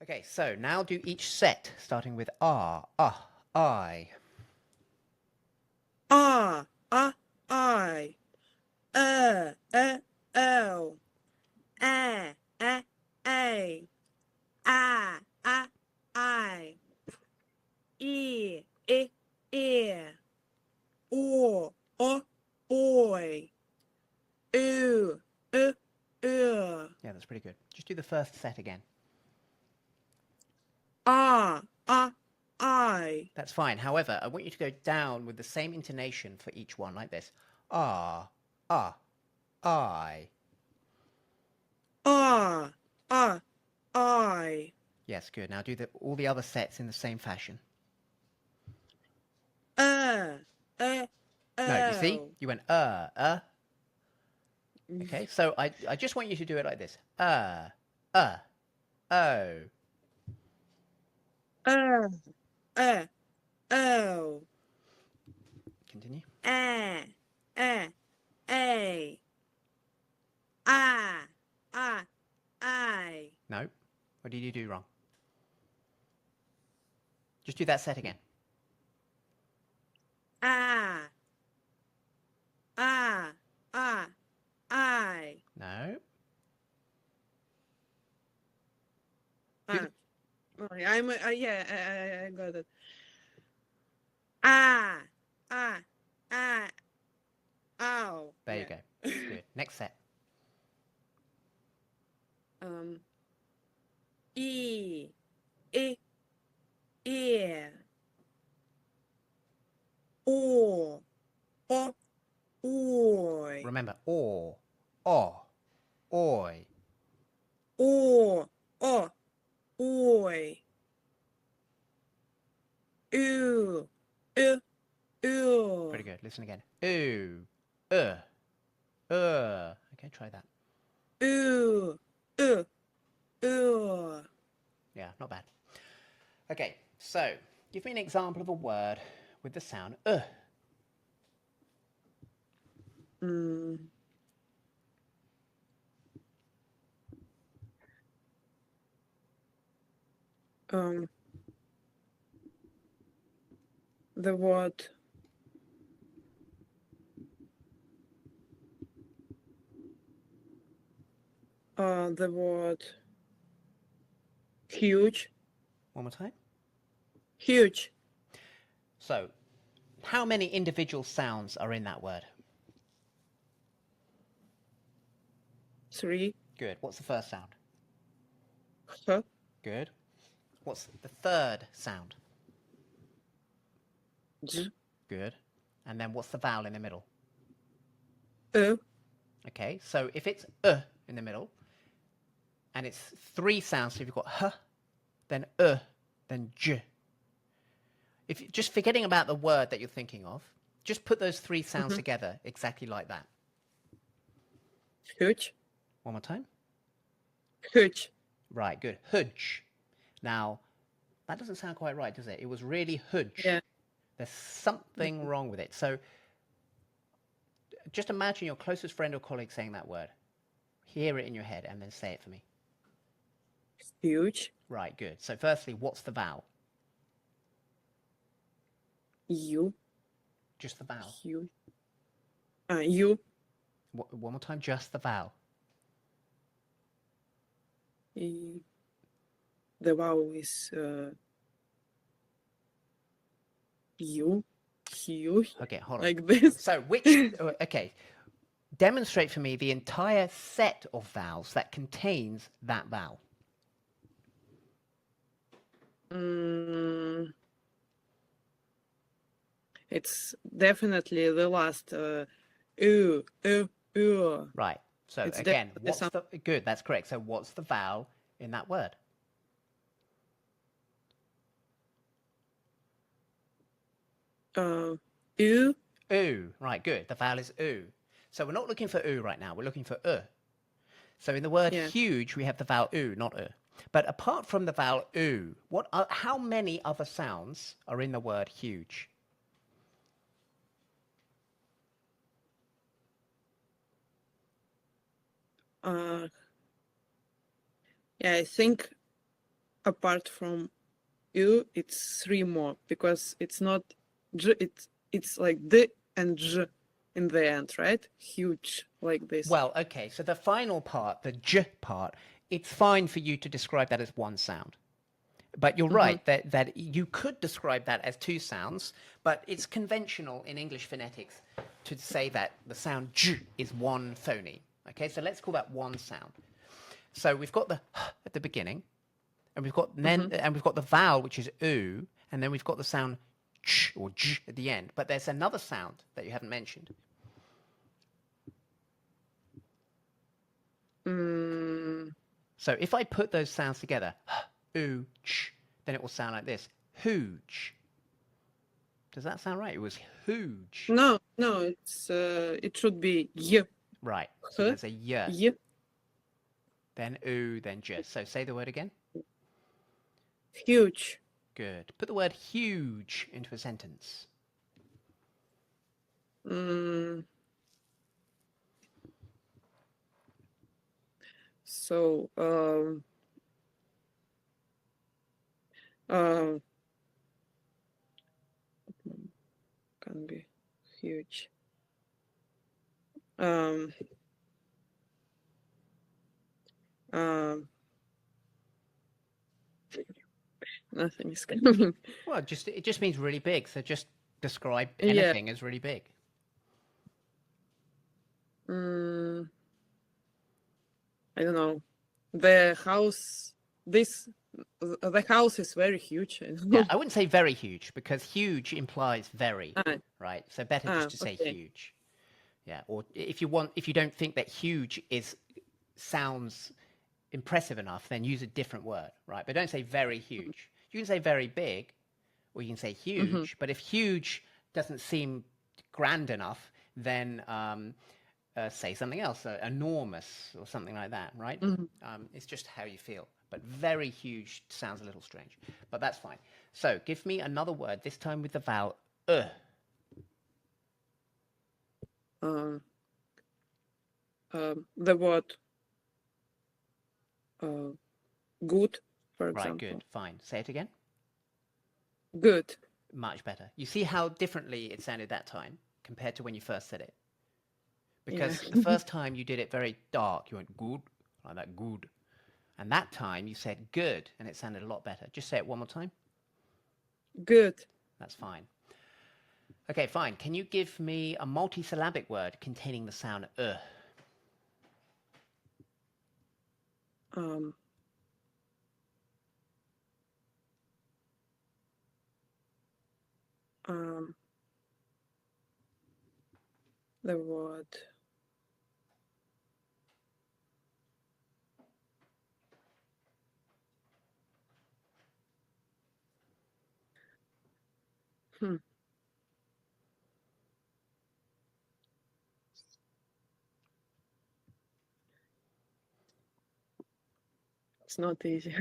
Okay, so now do each set, starting with R, I. I, O, L, A, I, ear, O, boy, oo, Yeah, that's pretty good. Just do the first set again. I, That's fine. However, I want you to go down with the same intonation for each one, like this. I. I, Yes, good. Now do all the other sets in the same fashion. O. No, you see? You went, Okay, so I just want you to do it like this. O. O, Continue. A, I. No. What did you do wrong? Just do that set again. I. No. I'm yeah, I got it. Ah, ow. There Yeah. you go. Good. Next set. E, ear. O, oi. Remember, or, oi. O, oi. Ooh, ooh. Pretty good. Listen again. Ooh, Okay, try that. Ooh, ooh. Yeah, not bad. Okay, so give me an example of a word with the sound The word huge. One more time. Huge. So, how many individual sounds are in that word? 3. Good. What's the first sound? H. Good. What's the third sound? J. Good. And then what's the vowel in the middle? O. Okay, so if it's in the middle, and it's 3 sounds, so if you've got h, then then j. If just forgetting about the word that you're thinking of, just put those 3 sounds together exactly like that. Huge. One more time. Huge. Right, good. Hudge. Now, that doesn't sound quite right, does it? It was really hudge. Yeah. There's something wrong with it. So just imagine your closest friend or colleague saying that word. Hear it in your head and then say it for me. Huge. Right, good. So firstly, what's the vowel? U. Just the vowel. Huge. U. One more time, just the vowel. E. The vowel is U. Huge. Okay, hold on. Like this. So which, okay, demonstrate for me the entire set of vowels that contains that vowel. It's definitely the last ooh. Right. So It's again, definitely what's the, good, that's correct. So what's the vowel in that word? ooh. Ooh. Right, good. The vowel is ooh. So we're not looking for ooh right now. We're looking for So in the word Yeah. huge, we have the vowel ooh, not But apart from the vowel ooh, how many other sounds are in the word huge? Yeah, I think apart from U, it's 3 more because it's not J, it's like D and J in the end, right? Huge, like this. Well, okay, so the final part, the j part, it's fine for you to describe that as one sound. But you're right that you could describe that as two sounds, but it's conventional in English phonetics to say that the sound j is one phoneme. Okay, so let's call that one sound. So we've got the h at the beginning, and we've got the vowel, which is oo, and then we've got the sound ch or j at the end. But there's another sound that you haven't mentioned. So if I put those sounds together, oo, ch, then it will sound like this: hooge. Does that sound right? It was hooge. No, it's it should be Y. Right. So there's a y, Y. then oo, then j. So say the word again. Huge. Good. Put the word huge into a sentence. So can be huge. Nothing is coming. Well, it just means really big. So just describe anything as really big. I don't know. The house. The house is very huge. Yeah, I wouldn't say very huge because huge implies very, Ah, right? So better just to say okay. huge. Yeah, or if you don't think that huge sounds impressive enough, then use a different word, right? But don't say very huge. You can say very big, or you can say huge. But if huge doesn't seem grand enough, then say something else, enormous or something like that, right? It's just how you feel. But very huge sounds a little strange, but that's fine. So give me another word, this time with the vowel The word good, for example. Right, good, fine. Say it again. Good. Much better. You see how differently it sounded that time compared to when you first said it? Because the first time you did it very dark, you went good, like that, good. And that time you said good, and it sounded a lot better. Just say it one more time. Good. That's fine. Okay, fine. Can you give me a multisyllabic word containing the sound The word It's not easy.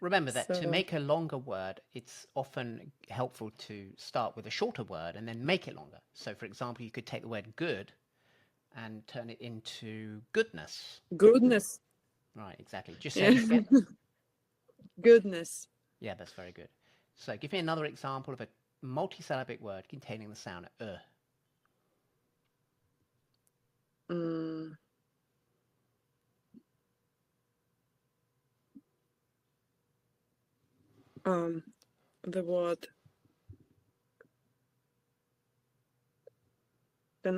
Remember that to make a longer word, it's often helpful to start with a shorter word and then make it longer. So, for example, you could take the word good and turn it into goodness. Goodness. Right, exactly. Just say it again. Goodness. Yeah, that's very good. So give me another example of a multisyllabic word containing the sound The word I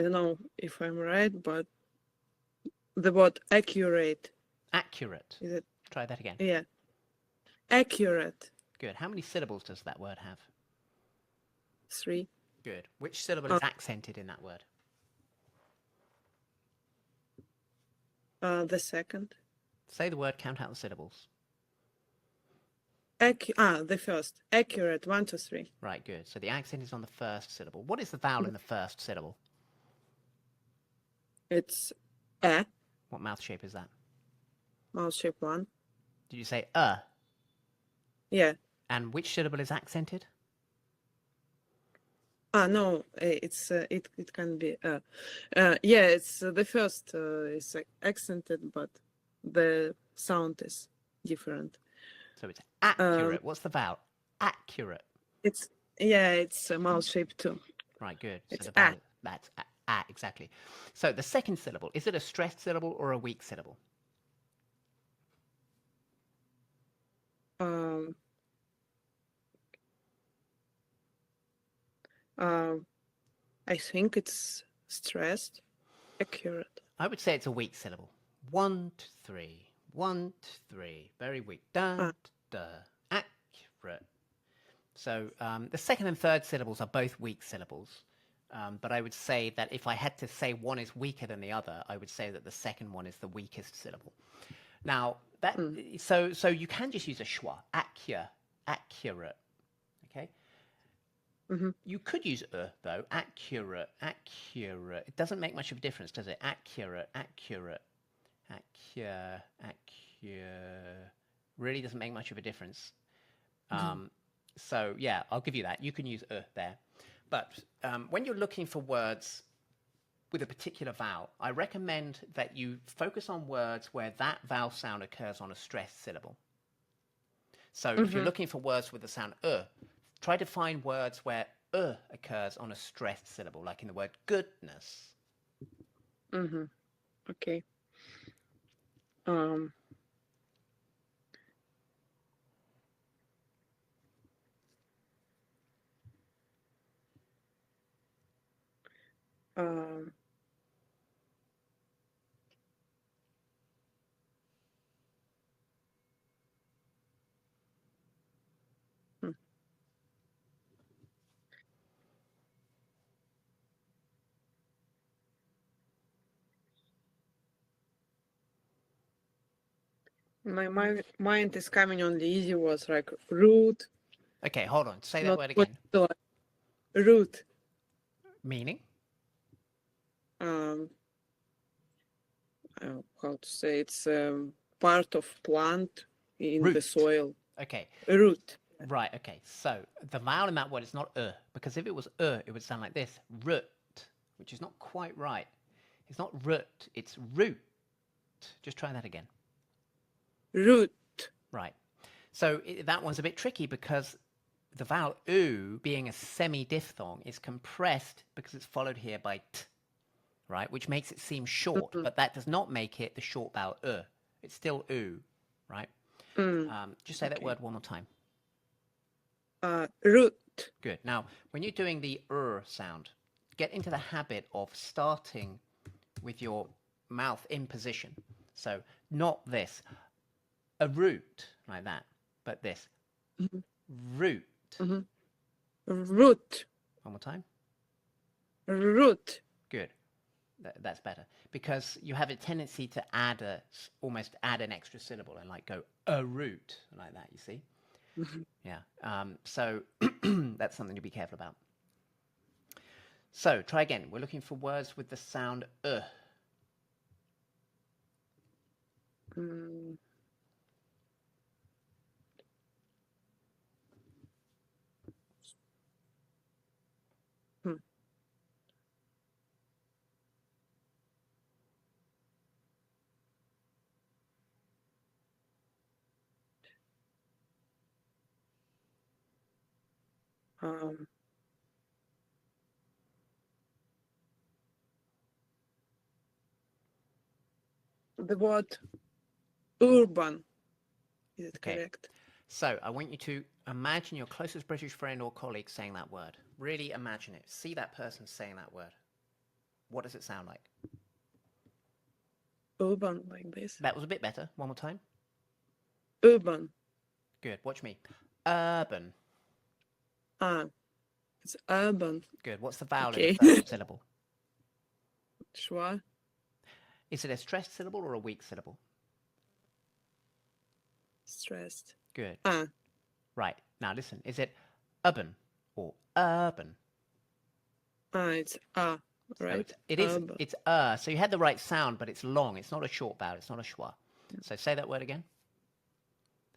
don't know if I'm right, but the word accurate. Accurate. Is it? Try that again. Yeah. Accurate. Good. How many syllables does that word have? 3. Good. Which syllable is accented in that word? The second. Say the word, count out the syllables. The first. Accurate. 1, 2, 3. Right, good. So the accent is on the first syllable. What is the vowel in the first syllable? It's a. What mouth shape is that? Mouth shape 1. Did you say Yeah. And which syllable is accented? No, it's it can be yeah, it's the first is accented, but the sound is different. So it's accurate. What's the vowel? Accurate. It's a mouth shape too. Right, good. So It's the vowel, that's exactly. So the second syllable, is it a stressed syllable or a weak syllable? I think it's stressed. Accurate. I would say it's a weak syllable. 1, 2, 3. 1, 2, 3. Very weak. Da, da. Accurate. So the second and third syllables are both weak syllables. But I would say that if I had to say one is weaker than the other, I would say that the second one is the weakest syllable. Now, so you can just use a schwa. Accurate. Okay? You could use though. Accurate. It doesn't make much of a difference, does it? Accurate. Really doesn't make much of a difference. So yeah, I'll give you that. You can use there. But when you're looking for words with a particular vowel, I recommend that you focus on words where that vowel sound occurs on a stressed syllable. So if you're looking for words with the sound try to find words where occurs on a stressed syllable, like in the word goodness. Okay. My mind is coming on the easy words like root. Okay, hold on. Say that word again. Root. Meaning? How to say, it's part of plant in the soil. Okay. Root. Right, okay. So the vowel in that word is not because if it was it would sound like this, root, which is not quite right. It's not root, it's root. Just try that again. Root. Right. So that one's a bit tricky because the vowel oo, being a semi-diphthong, is compressed because it's followed here by t, right? Which makes it seem short, but that does not make it the short vowel It's still oo, right? Just say that word one more time. Root. Good. Now, when you're doing the sound, get into the habit of starting with your mouth in position. So not this, a root, like that, but this, root. Root. One more time. Root. Good. That's better because you have a tendency to almost add an extra syllable and like go a root like that. You see? Yeah. So that's something to be careful about. So try again. We're looking for words with the sound The word urban. Is it correct? So I want you to imagine your closest British friend or colleague saying that word. Really imagine it. See that person saying that word. What does it sound like? Urban, like this. That was a bit better. One more time. Urban. Good. Watch me. Urban. It's urban. Good. What's the vowel in the first syllable? Schwa. Is it a stressed syllable or a weak syllable? Stressed. Good. Right. Now listen. Is it urban or urban? It's right. So it is. Urban. It's So you had the right sound, but it's long. It's not a short vowel. It's not a schwa. So say that word again.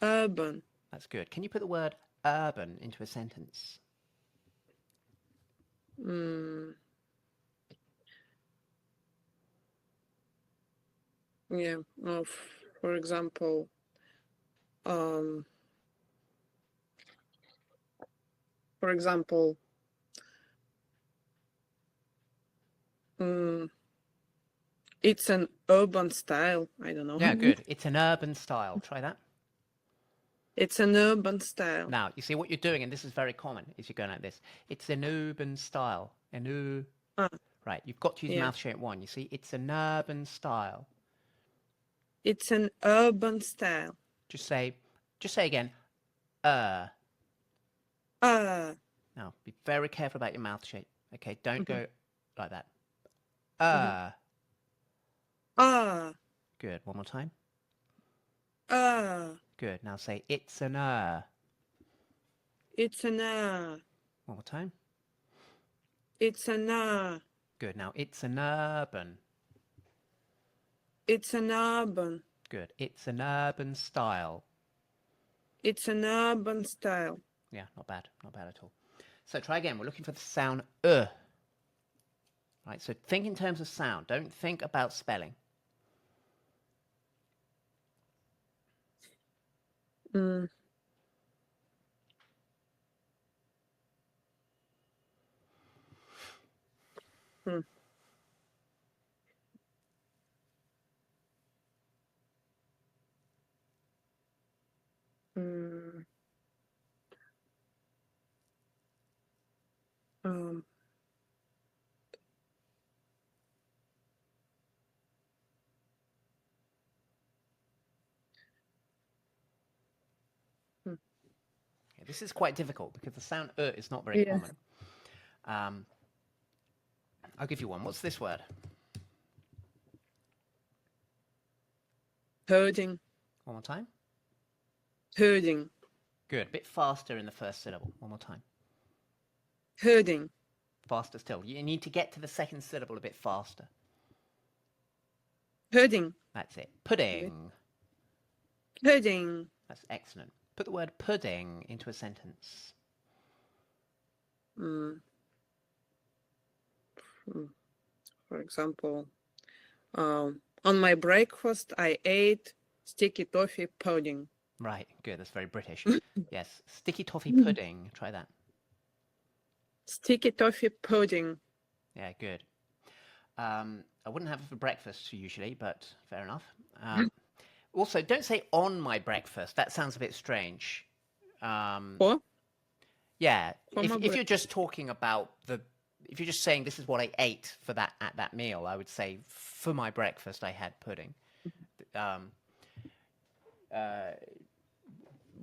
Urban. That's good. Can you put the word urban into a sentence? Yeah. For example, um, mm, it's an urban style. I don't know. Yeah, good. It's an urban style. Try that. It's an urban style. Now, you see what you're doing, and this is very common, is you're going like this. It's an urban style. Ah, Right, you've got to use yeah. mouth shape one. You see, it's an urban style. It's an urban style. Just say again, Ah, Now, be very careful about your mouth shape. Okay, don't go like that. ah, Good. One more time. ah. Good. Now say it's an It's an One more time. It's an Good. Now it's an urban. It's an urban. Good. It's an urban style. It's an urban style. Yeah, not bad. Not bad at all. So try again. We're looking for the sound Right, so think in terms of sound. Don't think about spelling. Mm. Hmm. Mm. Um. Hmm. Okay, this is quite difficult because the sound is not very Yeah. common. I'll give you one. What's this word? Herding. One more time. Herding. Good. A bit faster in the first syllable. One more time. Herding. Faster still. You need to get to the second syllable a bit faster. Herding. That's it. Pudding. Herding. That's excellent. Put the word pudding into a sentence. Mm. For example, on my breakfast, I ate sticky toffee pudding. Right. Good. That's very British. Yes. Sticky toffee pudding. Try that. Sticky toffee pudding. Yeah, good. I wouldn't have it for breakfast usually, but fair enough. Also, don't say on my breakfast. That sounds a bit strange. Or Yeah, for my if you're just talking about if you're just saying this is what I ate for that at that meal, I would say for my breakfast I had pudding.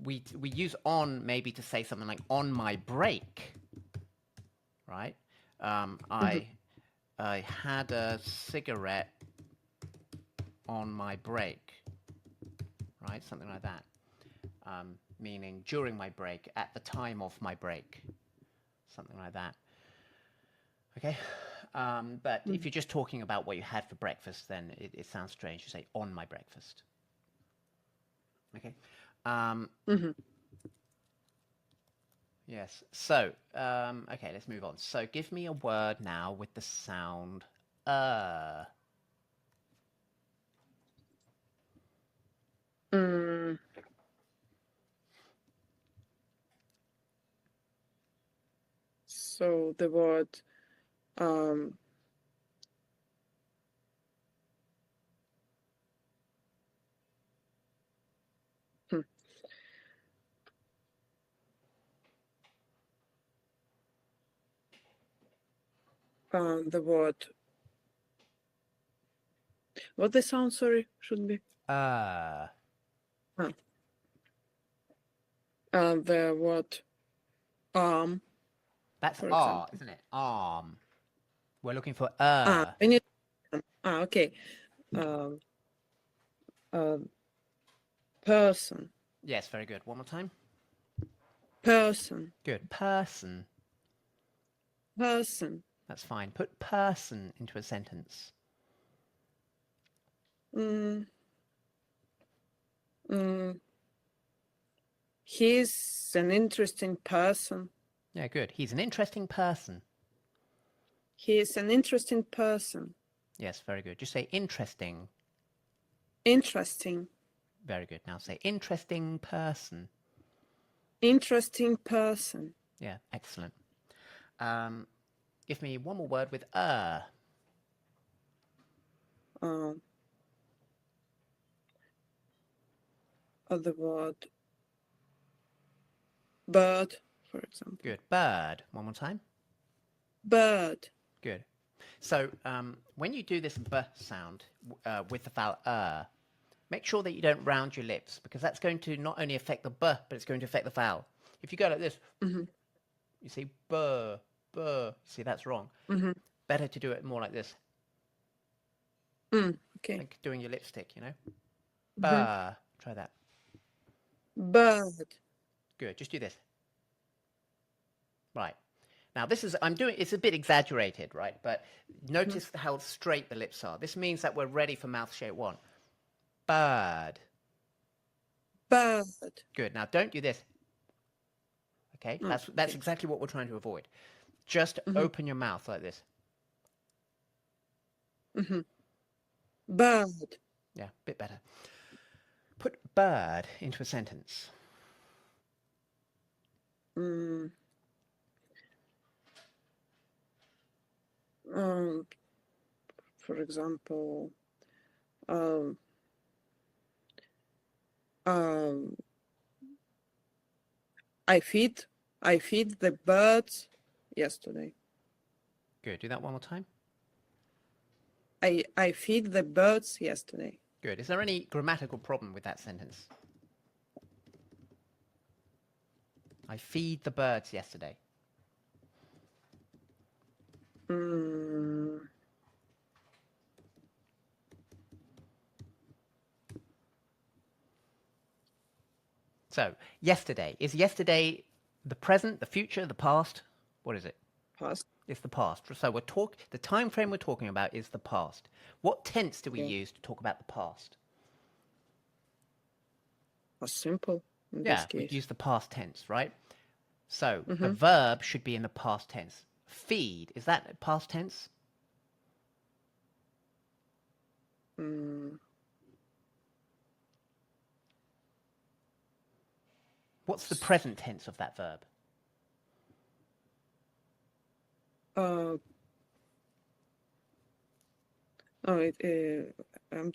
We use on maybe to say something like on my break, right? I had a cigarette on my break, right? Something like that. Meaning during my break, at the time of my break, something like that. Okay, but if you're just talking about what you had for breakfast, then it sounds strange to say on my breakfast. Okay. Yes. So, okay, let's move on. So, give me a word now with the sound Mm. So the word the word. What the sound, sorry, should be? uh. The word That's for R, example. isn't it? Arm. We're looking for I need okay. Person. Yes, very good. One more time. Person. Good. Person. Person. That's fine. Put person into a sentence. He's an interesting person. Yeah, good. He's an interesting person. He is an interesting person. Yes, very good. Just say interesting. Interesting. Very good. Now say interesting person. Interesting person. Yeah, excellent. Give me one more word with The word bird, for example. Good. Bird. One more time. Bird. Good. So when you do this b sound with the vowel make sure that you don't round your lips, because that's going to not only affect the b, but it's going to affect the vowel. If you go like this, you see b, see that's wrong. Better to do it more like this, Okay. like doing your lipstick, you know. Try that. Bird. Good. Just do this. Right. Now this is, it's a bit exaggerated, right? But notice how straight the lips are. This means that we're ready for mouth shape 1. Bird. Bird. Good. Now don't do this. Okay? That's exactly what we're trying to avoid. Just open your mouth like this. Bird. Yeah, a bit better. Put bird into a sentence. For example, I feed the birds yesterday. Good. Do that one more time. I feed the birds yesterday. Good. Is there any grammatical problem with that sentence? I feed the birds yesterday. So, yesterday. Is yesterday the present, the future, the past? What is it? Past. It's the past. So the time frame we're talking about is the past. What tense do we use to talk about the past? Simple in Yeah, this case. we use the past tense, right? So the verb should be in the past tense. Feed, is that past tense? What's the present tense of that verb? I'm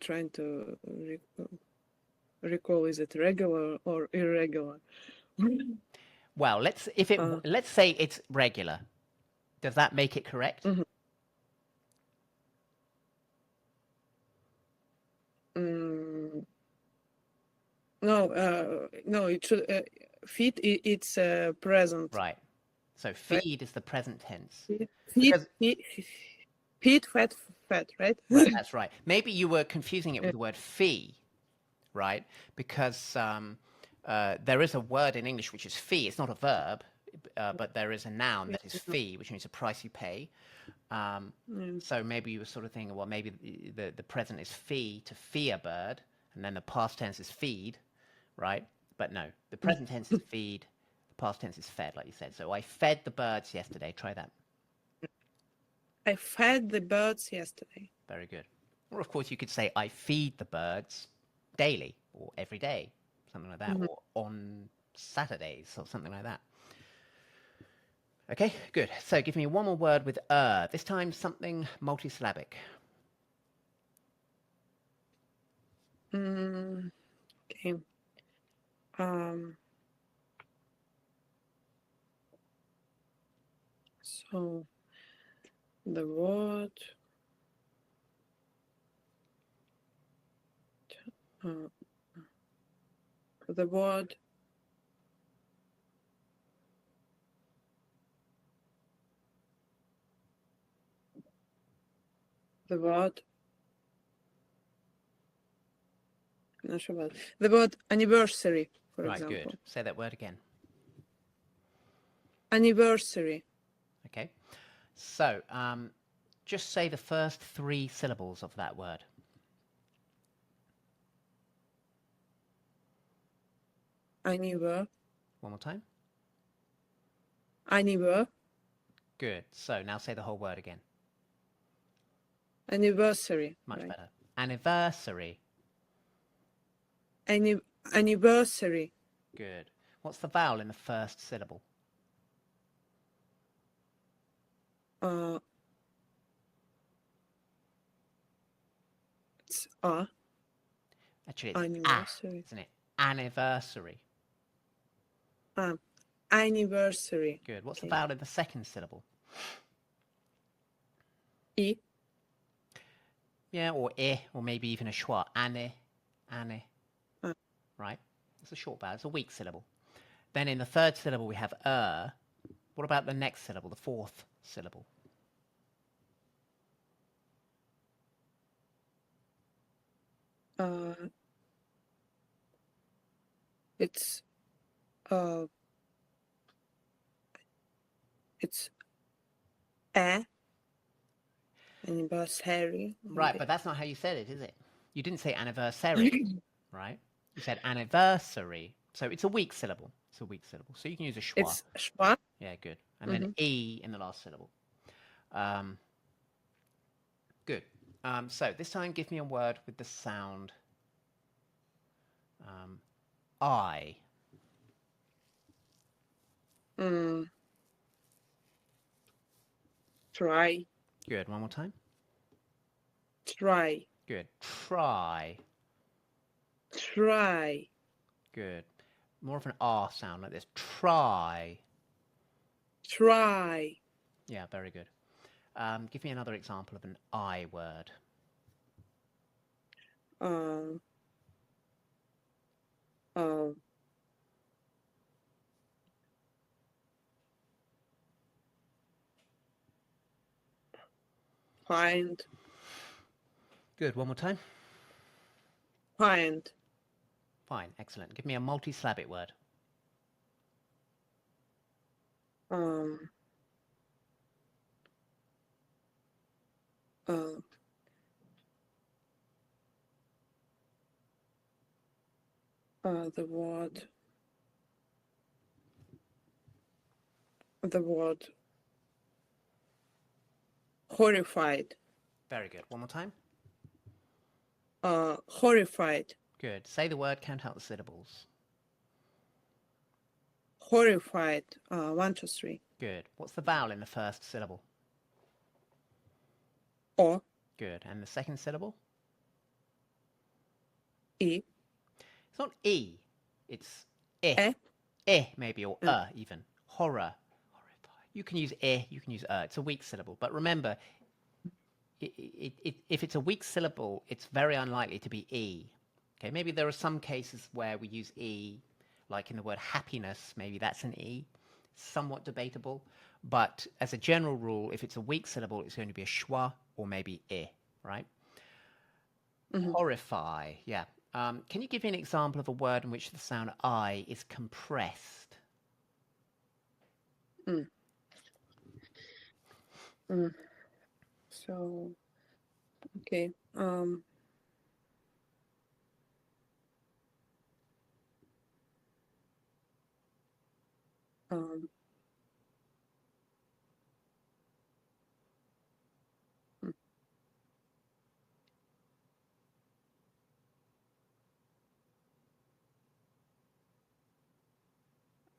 trying to recall, is it regular or irregular? Well, let's say it's regular. Does that make it correct? No, it should feed. It's present. Right. So feed is the present tense. Feed, fed, right? Right, that's right. Maybe you were confusing it with the word fee, right? Because there is a word in English which is fee. It's not a verb, but there is a noun that is fee, which means the price you pay. So maybe you were sort of thinking, well, maybe the present is fee, to fee a bird, and then the past tense is feed, right? But no, the present tense is feed, the past tense is fed, like you said. So I fed the birds yesterday. Try that. I fed the birds yesterday. Very good. Or of course you could say I feed the birds daily or every day, something like that, or on Saturdays or something like that. Okay, good. So give me one more word with this time something multisyllabic. Okay. So the word the word not sure about the word anniversary, for Right, example. good. Say that word again. Anniversary. Okay. So just say the first 3 syllables of that word. Anniver. One more time. Anniver. Good. So now say the whole word again. Anniversary. Much right? better. Anniversary. Anniversary. Good. What's the vowel in the first syllable? It's Actually, it's anniversary. isn't it? Anniversary. Anniversary. Good. What's the Okay. vowel in the second syllable? E. Yeah, or or maybe even a schwa. Anne. Right? It's a short vowel. It's a weak syllable. Then in the third syllable we have What about the next syllable, the fourth syllable? It's anniversary. Right, but that's not how you said it, is it? You didn't say anniversary, right? You said anniversary. So it's a weak syllable. It's a weak syllable. So you can use a schwa. It's schwa. Yeah, good. And then E in the last syllable. Good. So this time give me a word with the sound I. Try. Good. One more time. Try. Good. Try. Try. Good. More of an R sound like this. Try. Try. Yeah, very good. Give me another example of an I word. Find. Good. One more time. Find. Fine. Excellent. Give me a multisyllabic word. The word horrified. Very good. One more time. Horrified. Good. Say the word, count out the syllables. Horrified. 1, 2, 3. Good. What's the vowel in the first syllable? O. Good. And the second syllable? E. It's not E. It's I. Maybe, or even. Horror. Horrified. You can use you can use It's a weak syllable. But remember, if it's a weak syllable, it's very unlikely to be E. Okay, maybe there are some cases where we use E, like in the word happiness, maybe that's an E. Somewhat debatable. But as a general rule, if it's a weak syllable, it's going to be a schwa or maybe I, right? Horrify, yeah. Can you give me an example of a word in which the sound I is compressed? So, okay.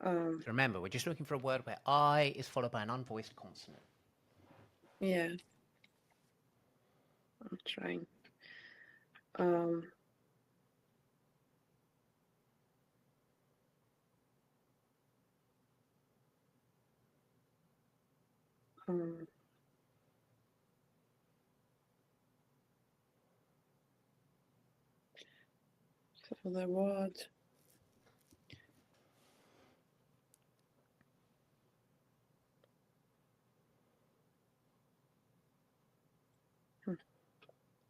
So remember, we're just looking for a word where I is followed by an unvoiced consonant. Yeah. I'm trying. So the word.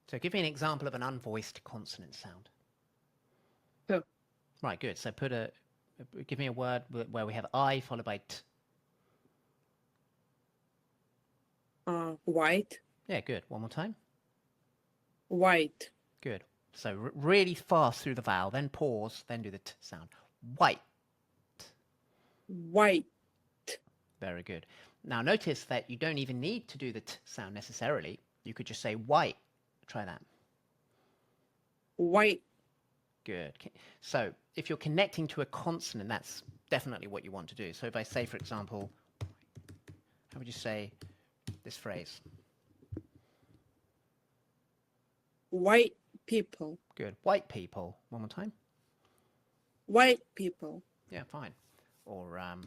So give me an example of an unvoiced consonant sound. So, Right, good. So give me a word where we have I followed by T. white. Yeah, good. One more time. White. Good. So really fast through the vowel, then pause, then do the T sound. White. White. Very good. Now notice that you don't even need to do the T sound necessarily. You could just say white. Try that. White. Good. So if you're connecting to a consonant, that's definitely what you want to do. So if I say, for example, how would you say this phrase? White people. Good. White people. One more time. White people. Yeah, fine. Or how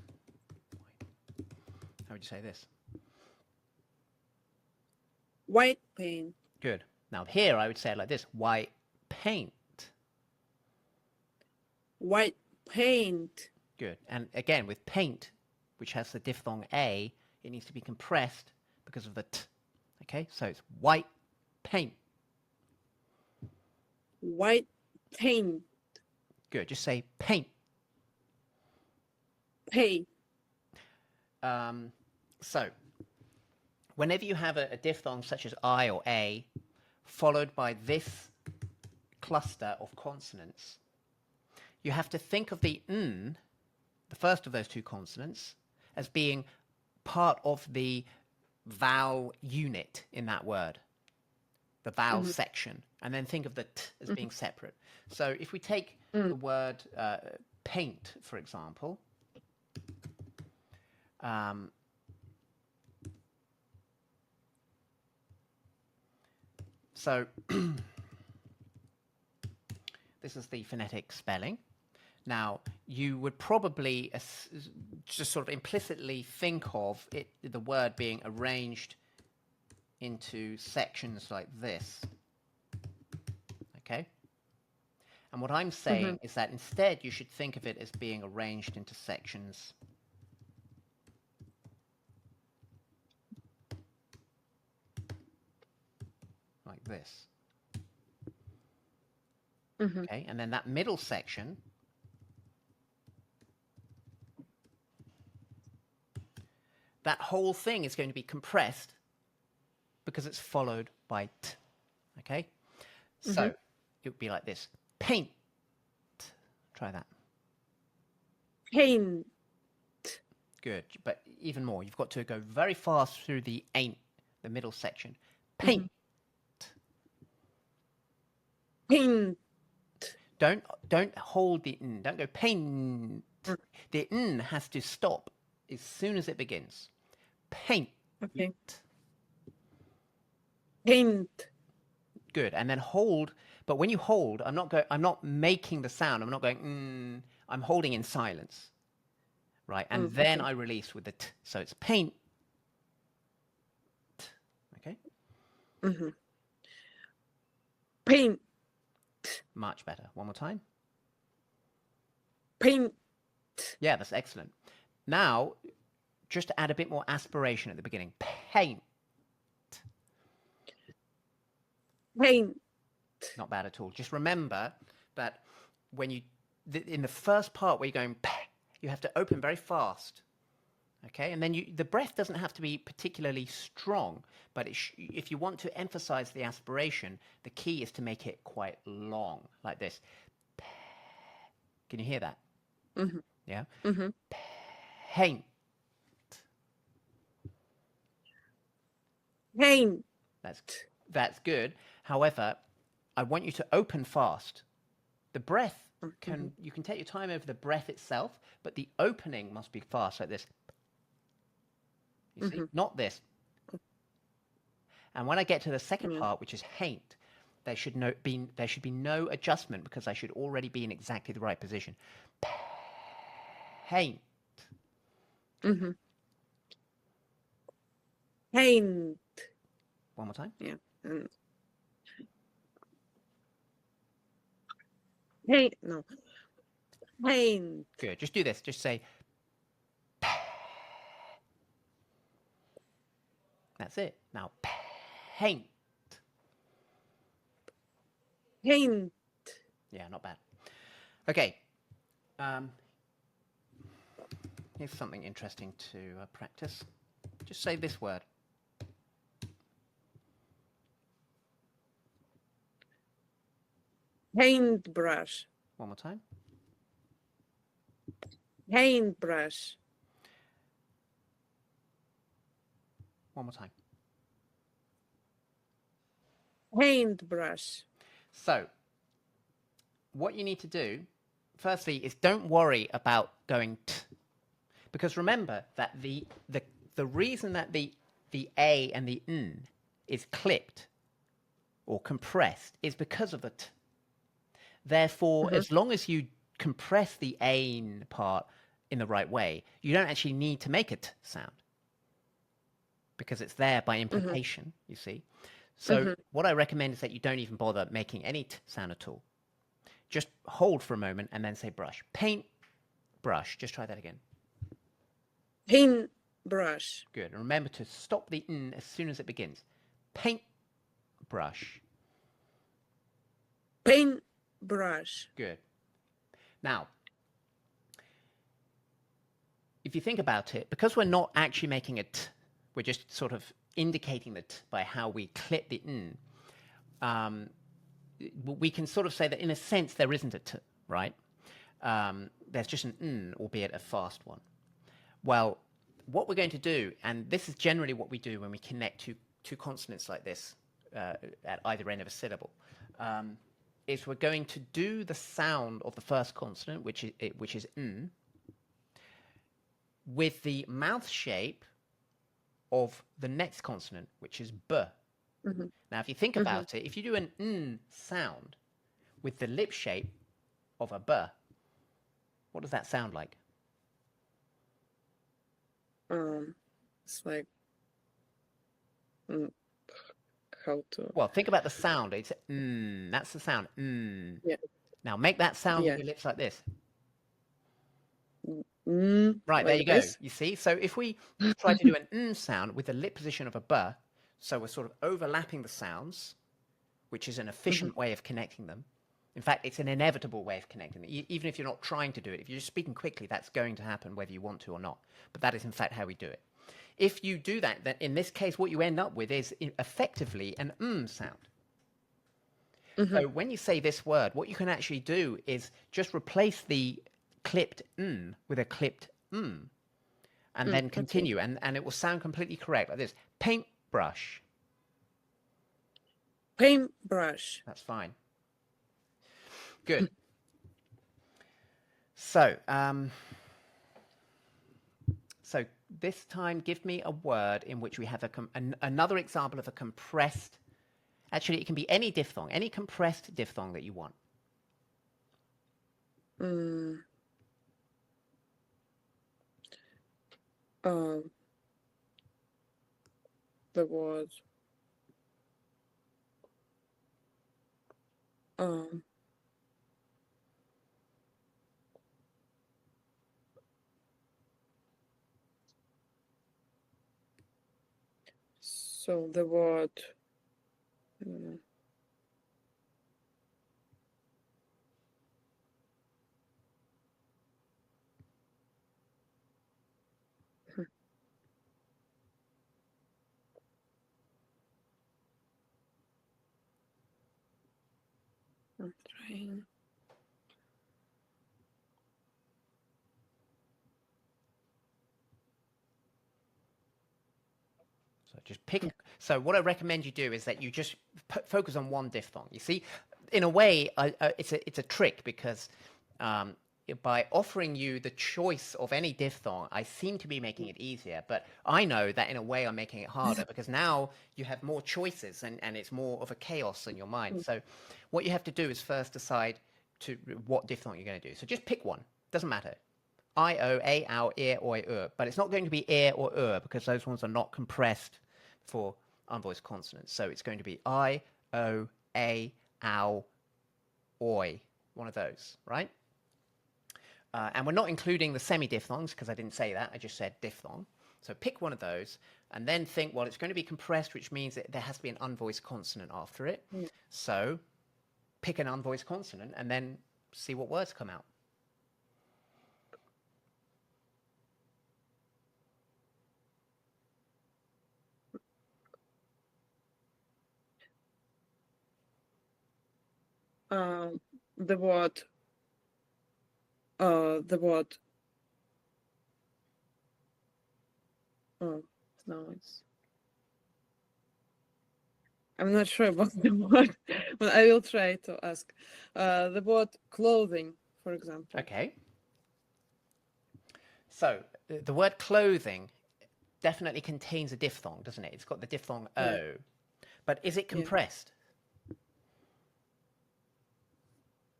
would you say this? White paint. Good. Now here I would say it like this. White paint. White paint. Good. And again, with paint, which has the diphthong A, it needs to be compressed because of the T. Okay? So it's white paint. White paint. Good. Just say paint. Pay. So whenever you have a diphthong such as I or A, followed by this cluster of consonants, you have to think of the N, the first of those two consonants, as being part of the vowel unit in that word, the vowel section, and then think of the T as being separate. So if we take the word paint, for example, so this is the phonetic spelling. Now, you would probably just sort of implicitly think of it, the word being arranged into sections like this. Okay? And what I'm saying is that instead you should think of it as being arranged into sections like this. Okay? And then that middle section that whole thing is going to be compressed because it's followed by T. Okay? So it would be like this. Paint. Try that. Paint. Good. But even more, you've got to go very fast through the ain't, the middle section. Paint. Paint. Don't hold the n. Don't go paint. The n has to stop as soon as it begins. Paint. Okay. Paint. Good. And then hold. But when you hold, I'm not making the sound. I'm not going. I'm holding in silence. Right. And then I release with the t. So it's paint. Okay. Paint. Much better. One more time. Paint. Yeah, that's excellent. Now, just to add a bit more aspiration at the beginning. Paint. Paint. Not bad at all. Just remember that when you, in the first part where you're going, you have to open very fast. Okay, and then the breath doesn't have to be particularly strong, but if you want to emphasize the aspiration, the key is to make it quite long, like this. Can you hear that? Yeah? Paint. Paint. That's good. However, I want you to open fast. The breath you can take your time over the breath itself, but the opening must be fast, like this. You see? Not this. And when I get to the second part, which is haint, there should be no adjustment because I should already be in exactly the right position. Haint. Paint. One more time. Yeah. Paint. No. Paint. Good. Just do this. Just say. That's it. Now, paint. Paint. Yeah, not bad. Okay. Here's something interesting to practice. Just say this word. Paintbrush. One more time. Paintbrush. One more time. Paintbrush. So, what you need to do, firstly, is don't worry about going t, because remember that the reason that the a and the n is clipped or compressed is because of the t. Therefore, as long as you compress the a part in the right way, you don't actually need to make a t sound because it's there by implication, you see. So what I recommend is that you don't even bother making any t sound at all. Just hold for a moment and then say brush. Paint, brush. Just try that again. Paint brush. Good. And remember to stop the n as soon as it begins. Paint, brush. Paint brush. Good. Now, if you think about it, because we're not actually making a t, we're just sort of indicating the t by how we clip the n, we can sort of say that in a sense there isn't a t, right? There's just an n, albeit a fast one. Well, what we're going to do, and this is generally what we do when we connect two consonants like this at either end of a syllable, is we're going to do the sound of the first consonant, which is n, with the mouth shape of the next consonant, which is b. Now, if you think about it, if you do an n sound with the lip shape of a b, what does that sound like? It's like how to. Well, think about the sound. It's that's the sound. Yeah. Now make that sound with your lips like this. Right, Right, there you go. this. You see? So if we try to do an sound with the lip position of a b, so we're sort of overlapping the sounds, which is an efficient way of connecting them. In fact, it's an inevitable way of connecting them. Even if you're not trying to do it, if you're just speaking quickly, that's going to happen whether you want to or not. But that is, in fact, how we do it. If you do that, then in this case, what you end up with is effectively an sound. So when you say this word, what you can actually do is just replace the clipped n with a clipped and then continue, and it will sound completely correct, like this. Paintbrush. Paintbrush. That's fine. Good. So, so this time, give me a word in which we have another example of a compressed. Actually, it can be any diphthong, any compressed diphthong that you want. The word. So the word. I'm trying. So just pick. So what I recommend you do is that you just focus on one diphthong. You see, in a way, it's a trick because by offering you the choice of any diphthong, I seem to be making it easier. But I know that in a way I'm making it harder because now you have more choices and it's more of a chaos in your mind. So what you have to do is first decide what diphthong you're going to do. So just pick one. Doesn't matter. I, O, A, ow, ear, oi, but it's not going to be ear or because those ones are not compressed for unvoiced consonants. So it's going to be I, O, A, ow, oi, one of those, right? And we're not including the semi-diphthongs because I didn't say that. I just said diphthong. So pick one of those and then think, well, it's going to be compressed, which means that there has to be an unvoiced consonant after it. So pick an unvoiced consonant and then see what words come out. The word. The word. Oh, now it's. I'm not sure about the word, but I will try to ask. The word clothing, for example. Okay. So the word clothing definitely contains a diphthong, doesn't it? It's got the diphthong O. Yeah. But is it Yeah. compressed?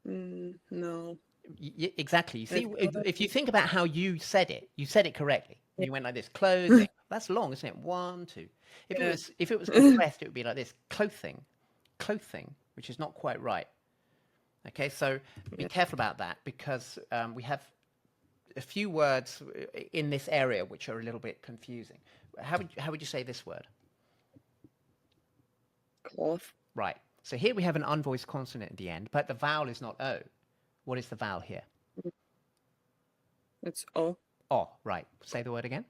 No. Exactly. You see, It's if you think about how you said it correctly. yeah. You went like this, clothing. That's long, isn't it? 1, 2. Yeah. If it was compressed, it would be like this, clothing, which is not quite right. Okay, so be Yeah. careful about that because we have a few words in this area which are a little bit confusing. How would you say this word? Cloth. Right. So here we have an unvoiced consonant at the end, but the vowel is not O. What is the vowel here? It's O. Oh, right. Say the word again.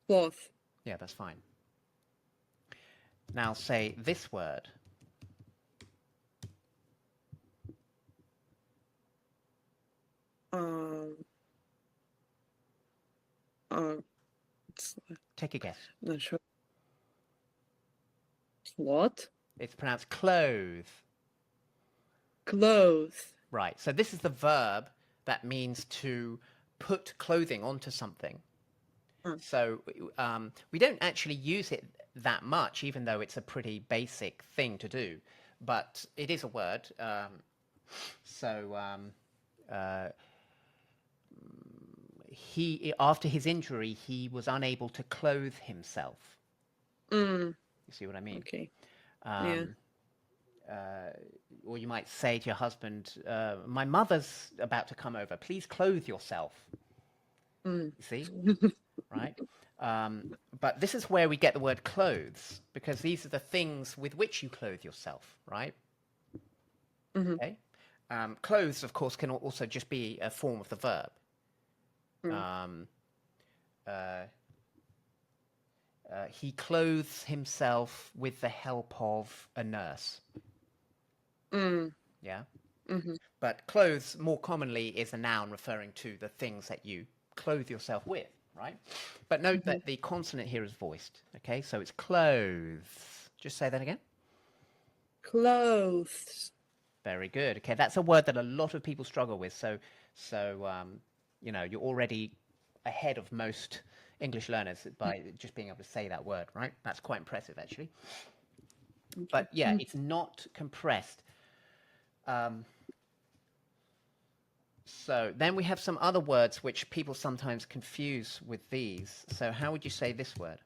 Cloth. Yeah, that's fine. Now say this word. Um. It's Take a guess. not sure. What? It's pronounced clothe. Clothes. Right. So this is the verb that means to put clothing onto something. So we don't actually use it that much, even though it's a pretty basic thing to do. But it is a word. He, after his injury, he was unable to clothe himself. Mm. You see what I mean? Okay. Yeah. Or you might say to your husband, "My mother's about to come over. Please clothe yourself." You see, right? But this is where we get the word clothes, because these are the things with which you clothe yourself, right? Okay. Clothes, of course, can also just be a form of the verb. He clothes himself with the help of a nurse. Yeah. But clothes more commonly is a noun referring to the things that you clothe yourself with, right? But note that the consonant here is voiced. Okay, so it's clothes. Just say that again. Clothes. Very good. Okay, that's a word that a lot of people struggle with. So you know, you're already ahead of most English learners by just being able to say that word, right? That's quite impressive, actually. But yeah, it's not compressed. So then we have some other words which people sometimes confuse with these. So how would you say this word?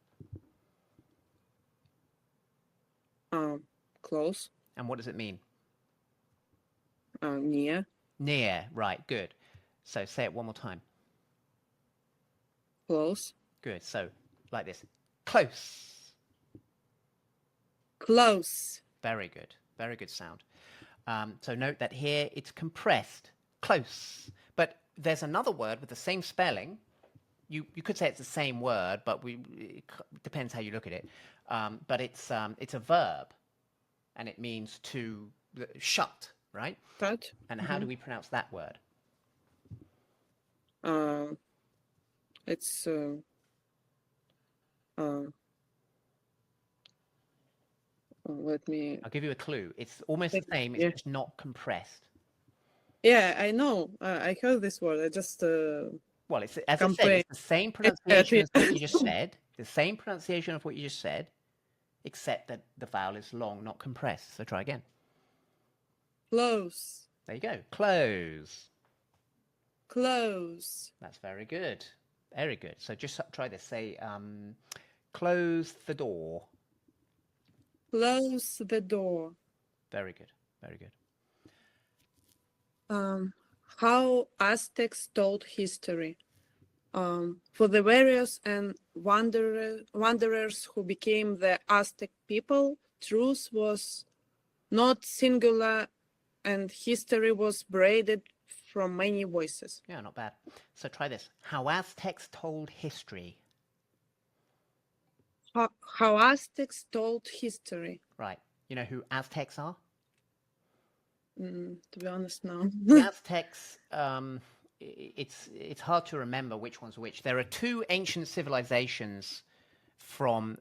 Close. And what does it mean? Near. Near, right, good. So say it one more time. Close. Good. So like this. Close. Close. Very good. Very good sound. So note that here it's compressed. Close. But there's another word with the same spelling. You could say it's the same word, but it depends how you look at it. But it's a verb, and it means to shut, right? Shut. And how do we pronounce that word? It's let me. I'll give you a clue. It's almost the same. It's just not compressed. Yeah, I know. I heard this word. I just Well, it's, as I said, it's the same pronunciation as what you just said. The same pronunciation of what you just said, except that the vowel is long, not compressed. So try again. Close. There you go. Close. Close. That's very good. Very good. So just try this. Say, close the door. Close the door. Very good. Very good. How Aztecs told history. For the various and wanderers who became the Aztec people, truth was not singular and history was braided from many voices. Yeah, not bad. So try this. How Aztecs told history. How Aztecs told history. Right. You know who Aztecs are? To be honest, no. The Aztecs, it's hard to remember which one's which. There are two ancient civilizations from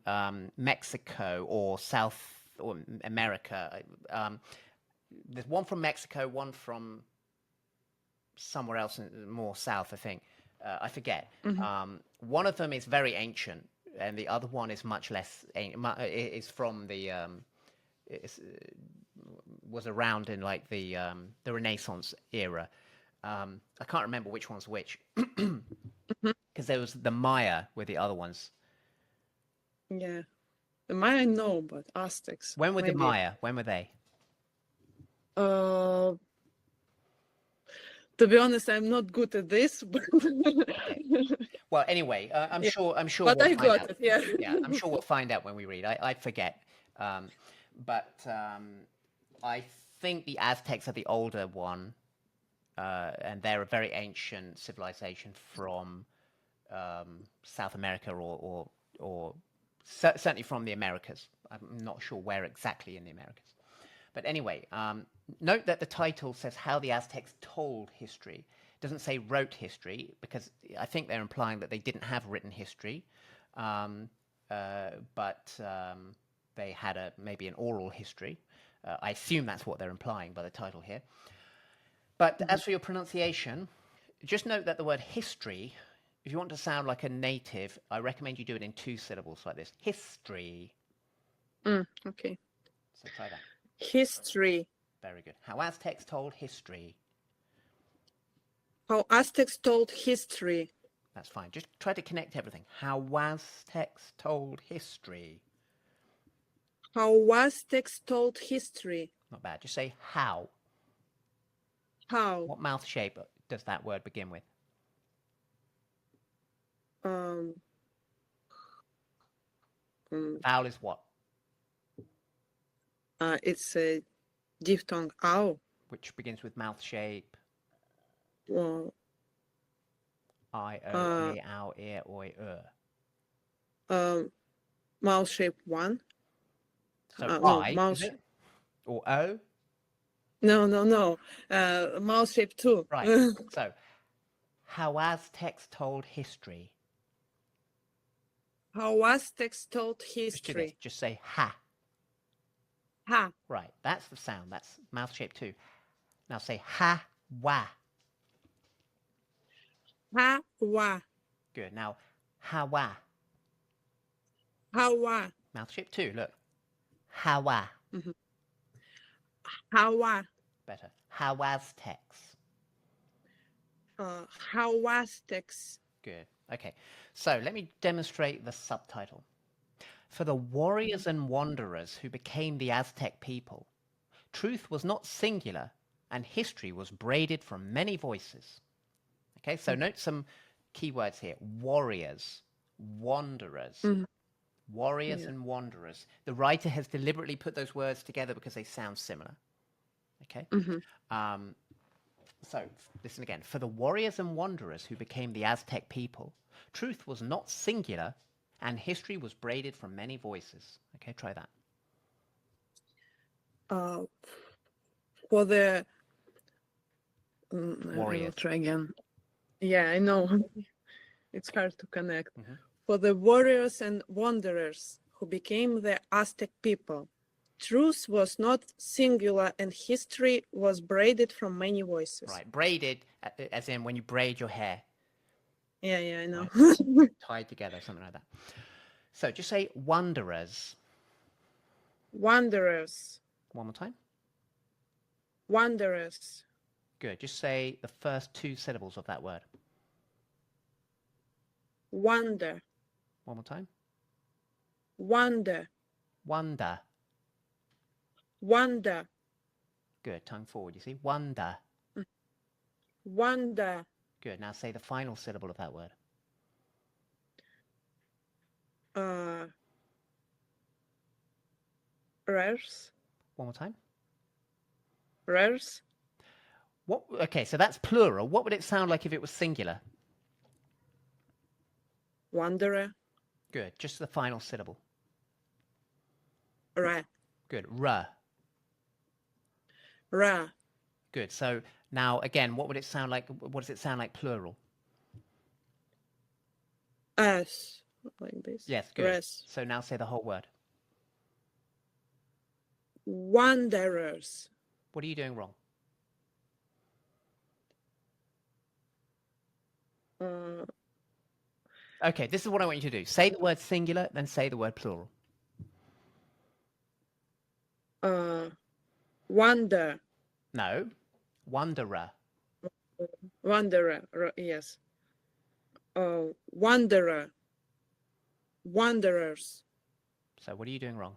Mexico or South or America. There's one from Mexico, one from somewhere else more south, I think. I forget. One of them is very ancient, and the other one is much less. Is from the was around in like the Renaissance era. I can't remember which one's which because there was the Maya with the other ones. Yeah. The Maya, no, but Aztecs. When were the maybe. Maya? When were they? To be honest, I'm not good at this, but Well, anyway, I'm Yeah. sure. but we'll I find got out. it. Yeah. Yeah, I'm sure we'll find out when we read. I forget, but I think the Aztecs are the older one, and they're a very ancient civilization from South America or certainly from the Americas. I'm not sure where exactly in the Americas. But anyway, note that the title says how the Aztecs told history. It doesn't say wrote history, because I think they're implying that they didn't have written history, but they had maybe an oral history. I assume that's what they're implying by the title here. But as for your pronunciation, just note that the word history, if you want to sound like a native, I recommend you do it in 2 syllables like this. History. Okay. So try that. History. Very good. How Aztecs told history. How Aztecs told history. That's fine. Just try to connect everything. How Aztecs told history. How Aztecs told history. Not bad. Just say how. How? What mouth shape does that word begin with? Vowel is what? It's a diphthong ow. Which begins with mouth shape. Well, I, O, A, ow, ear, oi, mouth shape 1. So no, I, mouth is it? Or O? No. Mouth shape 2. Right. So, how Aztecs told history. How Aztecs told Just do this. history. Just say ha. Ha. Right. That's the sound. That's mouth shape 2. Now say ha, wa. Ha wa. Good. Now, hawa. Hawa. Mouth shape 2. Look. Hawa. Hawa. Better. How Aztecs. How Aztecs. Good. Okay. So let me demonstrate the subtitle. For the warriors and wanderers who became the Aztec people, truth was not singular, and history was braided from many voices. Okay, so note some keywords here. Warriors, wanderers. Warriors and wanderers. The writer has deliberately put those words together because they sound similar. Okay? So, listen again. For the warriors and wanderers who became the Aztec people, truth was not singular, and history was braided from many voices. Okay, try that. For the I Warriors. will try again. Yeah, I know. It's hard to connect. Mhm. For the warriors and wanderers who became the Aztec people, truth was not singular, and history was braided from many voices. Right, braided, as in when you braid your hair. Yeah, I know. Tied together, something like that. So just say wanderers. Wanderers. One more time. Wanderers. Good. Just say the first 2 syllables of that word. Wander. One more time. Wander. Wonder. Wander. Good. Tongue forward. You see? Wonder. Wander. Good. Now say the final syllable of that word. Rares. One more time. Rares. What? Okay, so that's plural. What would it sound like if it was singular? Wanderer. Good. Just the final syllable. Ra. Good. Ra. Ra. Good. So now again, what would it sound like? What does it sound like plural? As. Like this. Yes. Good. Res. So now say the whole word. wanderers. What are you doing wrong? Uh, Okay, this is what I want you to do. Say the word singular, then say the word plural. wander, No, wanderer. wanderer, yes. Wanderer, wanderers. So what are you doing wrong?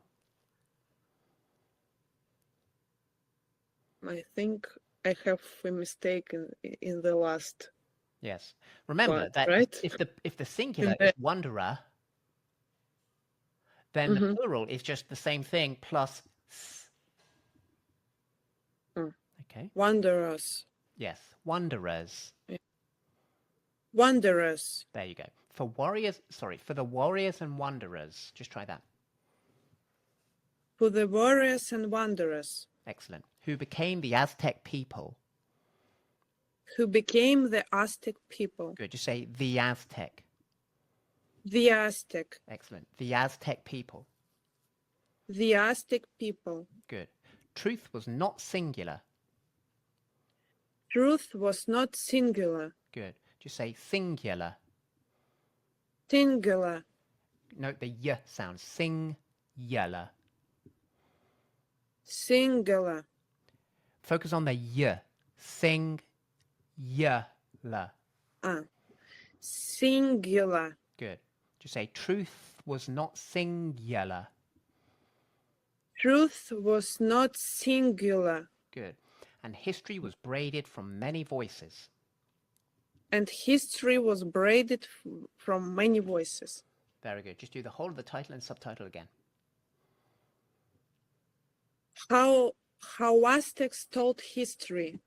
I think I have a mistake in the last Yes. Remember part, that right? if the singular the- is wanderer, then the Mhm. plural is just the same thing plus s. Mm. Okay. Wanderers, Yes. Wanderers. wanderers. There you go. For warriors, sorry, for the warriors and wanderers. Just try that. For the warriors and wanderers, Excellent. Who became the Aztec people. who became the Aztec people. Good. Just say the Aztec. The Aztec, Excellent. The Aztec people. the Aztec people. Good. Truth was not singular. Truth was not singular. Good. Just say singular. Singular, Note the y sound. Singular. singular, Focus on the y. Singular. singular. Good. Just say truth was not singular. Truth was not singular, Good. And history was braided from many voices. and history was braided from many voices. Very good. Just do the whole of the title and subtitle again. How Aztecs told history.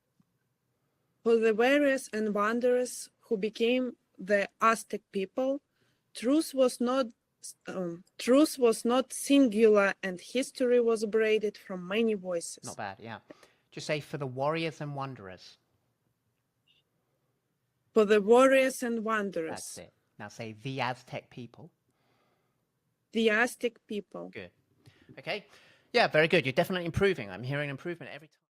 For the warriors and wanderers who became the Aztec people, truth was not singular, and history was braided from many voices. Not bad, yeah. Just say for the warriors and wanderers. For the warriors and wanderers. That's it. Now say the Aztec people. The Aztec people. Good. Okay. Yeah, very good. You're definitely improving. I'm hearing improvement every time.